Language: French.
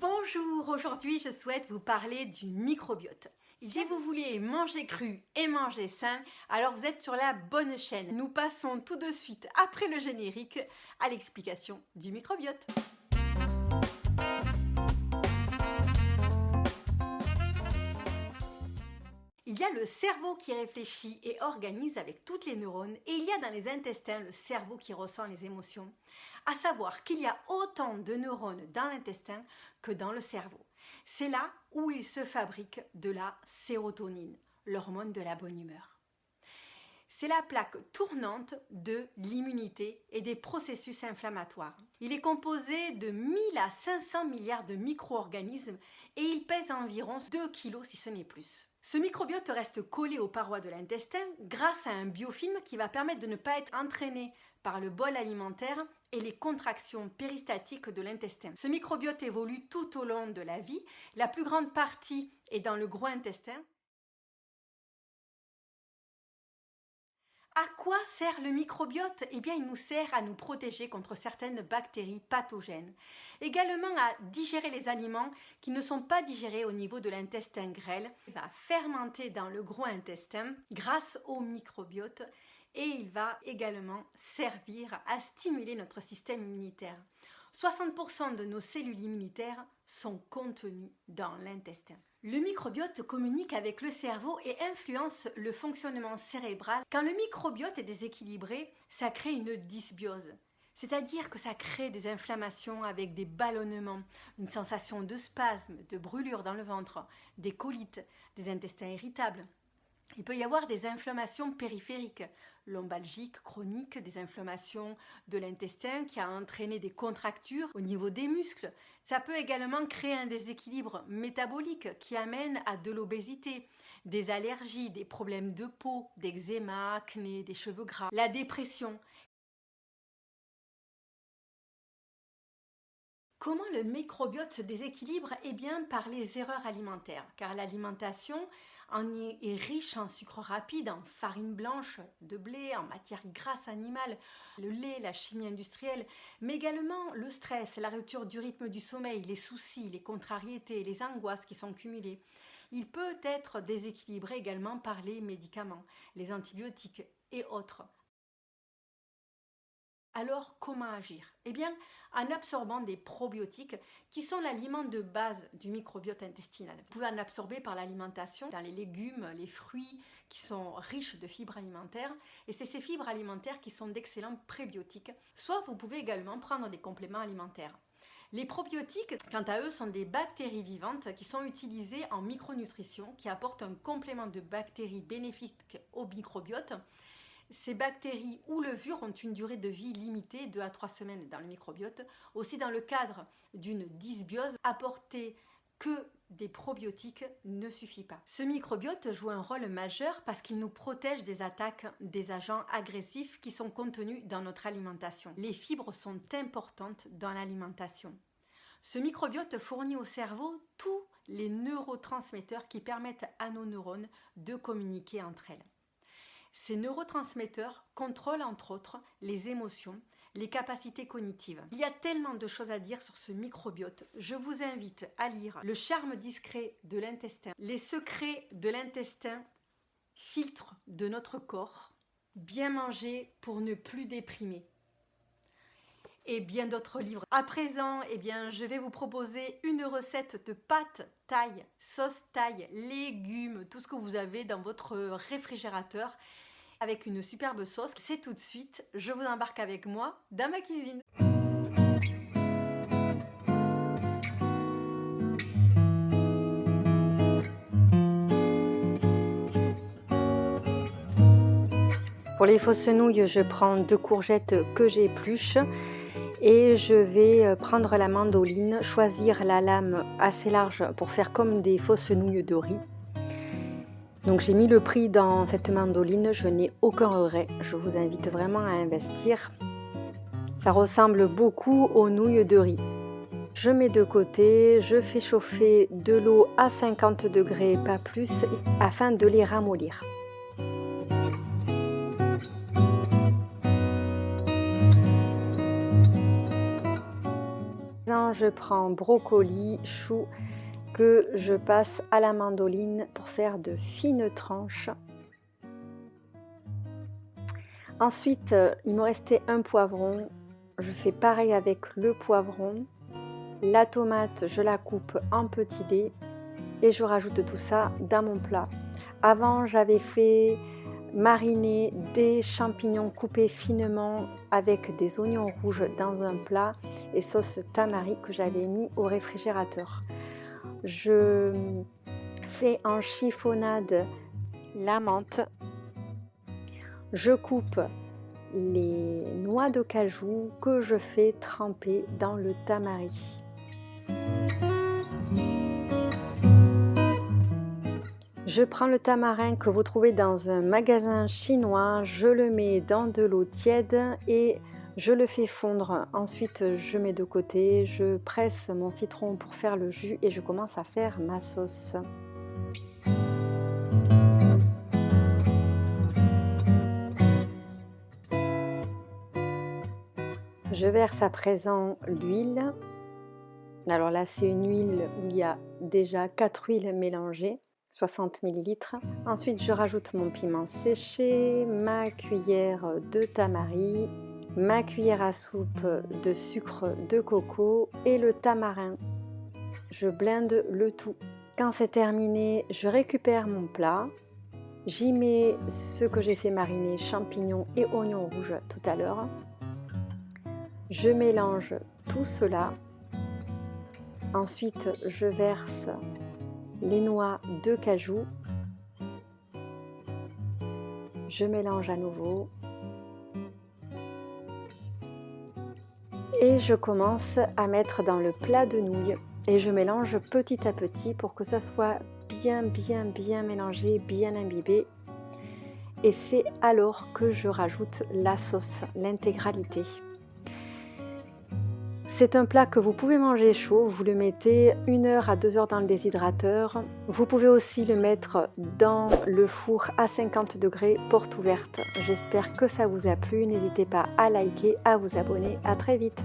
Bonjour, aujourd'hui je souhaite vous parler du microbiote. Si vous voulez manger cru et manger sain, alors vous êtes sur la bonne chaîne. Nous passons tout de suite, après le générique, à l'explication du microbiote. Il y a le cerveau qui réfléchit et organise avec toutes les neurones et il y a dans les intestins le cerveau qui ressent les émotions. À savoir qu'il y a autant de neurones dans l'intestin que dans le cerveau. C'est là où il se fabrique de la sérotonine, l'hormone de la bonne humeur. C'est la plaque tournante de l'immunité et des processus inflammatoires. Il est composé de 1000 à 500 milliards de micro-organismes et il pèse environ 2 kg si ce n'est plus. Ce microbiote reste collé aux parois de l'intestin grâce à un biofilm qui va permettre de ne pas être entraîné par le bol alimentaire et les contractions péristatiques de l'intestin. Ce microbiote évolue tout au long de la vie. La plus grande partie est dans le gros intestin. À quoi sert le microbiote? Eh bien, il nous sert à nous protéger contre certaines bactéries pathogènes. Également à digérer les aliments qui ne sont pas digérés au niveau de l'intestin grêle. Il va fermenter dans le gros intestin grâce au microbiote et il va également servir à stimuler notre système immunitaire. 60% de nos cellules immunitaires sont contenues dans l'intestin. Le microbiote communique avec le cerveau et influence le fonctionnement cérébral. Quand le microbiote est déséquilibré, ça crée une dysbiose. C'est-à-dire que ça crée des inflammations avec des ballonnements, une sensation de spasme, de brûlure dans le ventre, des colites, des intestins irritables. Il peut y avoir des inflammations périphériques, lombalgiques, chroniques, des inflammations de l'intestin qui a entraîné des contractures au niveau des muscles. Ça peut également créer un déséquilibre métabolique qui amène à de l'obésité, des allergies, des problèmes de peau, d'eczéma, acné, des cheveux gras, la dépression. Comment le microbiote se déséquilibre? Eh bien, par les erreurs alimentaires, car l'alimentation est riche en sucre rapide, en farine blanche de blé, en matière grasse animale, le lait, la chimie industrielle, mais également le stress, la rupture du rythme du sommeil, les soucis, les contrariétés, les angoisses qui sont cumulées. Il peut être déséquilibré également par les médicaments, les antibiotiques et autres. Alors, comment agir? Eh bien, en absorbant des probiotiques qui sont l'aliment de base du microbiote intestinal. Vous pouvez en absorber par l'alimentation, dans les légumes, les fruits qui sont riches de fibres alimentaires. Et c'est ces fibres alimentaires qui sont d'excellents prébiotiques. Soit vous pouvez également prendre des compléments alimentaires. Les probiotiques, quant à eux, sont des bactéries vivantes qui sont utilisées en micronutrition, qui apportent un complément de bactéries bénéfiques au microbiote. Ces bactéries ou levures ont une durée de vie limitée, 2 à 3 semaines dans le microbiote. Aussi, dans le cadre d'une dysbiose, apporter que des probiotiques ne suffit pas. Ce microbiote joue un rôle majeur parce qu'il nous protège des attaques des agents agressifs qui sont contenus dans notre alimentation. Les fibres sont importantes dans l'alimentation. Ce microbiote fournit au cerveau tous les neurotransmetteurs qui permettent à nos neurones de communiquer entre elles. Ces neurotransmetteurs contrôlent entre autres les émotions, les capacités cognitives. Il y a tellement de choses à dire sur ce microbiote. Je vous invite à lire Le charme discret de l'intestin, Les secrets de l'intestin, filtre de notre corps, Bien manger pour ne plus déprimer et bien d'autres livres. À présent, je vais vous proposer une recette de pâtes thaï, sauce thaï, légumes, tout ce que vous avez dans votre réfrigérateur avec une superbe sauce. C'est tout de suite, je vous embarque avec moi dans ma cuisine. Pour les fausses nouilles, je prends 2 courgettes que j'épluche et je vais prendre la mandoline, choisir la lame assez large pour faire comme des fausses nouilles de riz. Donc j'ai mis le prix dans cette mandoline, je n'ai aucun regret, je vous invite vraiment à investir. Ça ressemble beaucoup aux nouilles de riz. Je mets de côté, je fais chauffer de l'eau à 50 degrés, pas plus, afin de les ramollir. Maintenant, je prends brocoli, choux que je passe à la mandoline pour faire de fines tranches. Ensuite, il me restait un poivron. Je fais pareil avec le poivron. La tomate, je la coupe en petits dés et je rajoute tout ça dans mon plat. Avant, j'avais fait mariner des champignons coupés finement avec des oignons rouges dans un plat et sauce tamari que j'avais mis au réfrigérateur. Je fais en chiffonnade la menthe. Je coupe les noix de cajou que je fais tremper dans le tamari. Je prends le tamarin que vous trouvez dans un magasin chinois, je le mets dans de l'eau tiède et je le fais fondre. Ensuite, je mets de côté, je presse mon citron pour faire le jus et je commence à faire ma sauce. Je verse à présent l'huile. Alors là, c'est une huile où il y a déjà 4 huiles mélangées. 60 ml. Ensuite, je rajoute mon piment séché, ma cuillère de tamari, ma cuillère à soupe de sucre de coco et le tamarin. Je blende le tout. Quand c'est terminé, je récupère mon plat. J'y mets ce que j'ai fait mariner, champignons et oignons rouges tout à l'heure. Je mélange tout cela. Ensuite, je verse les noix de cajou, je mélange à nouveau et je commence à mettre dans le plat de nouilles et je mélange petit à petit pour que ça soit bien mélangé, bien imbibé et c'est alors que je rajoute la sauce, l'intégralité. C'est un plat que vous pouvez manger chaud, vous le mettez 1 heure à 2 heures dans le déshydrateur. Vous pouvez aussi le mettre dans le four à 50 degrés, porte ouverte. J'espère que ça vous a plu, n'hésitez pas à liker, à vous abonner, à très vite.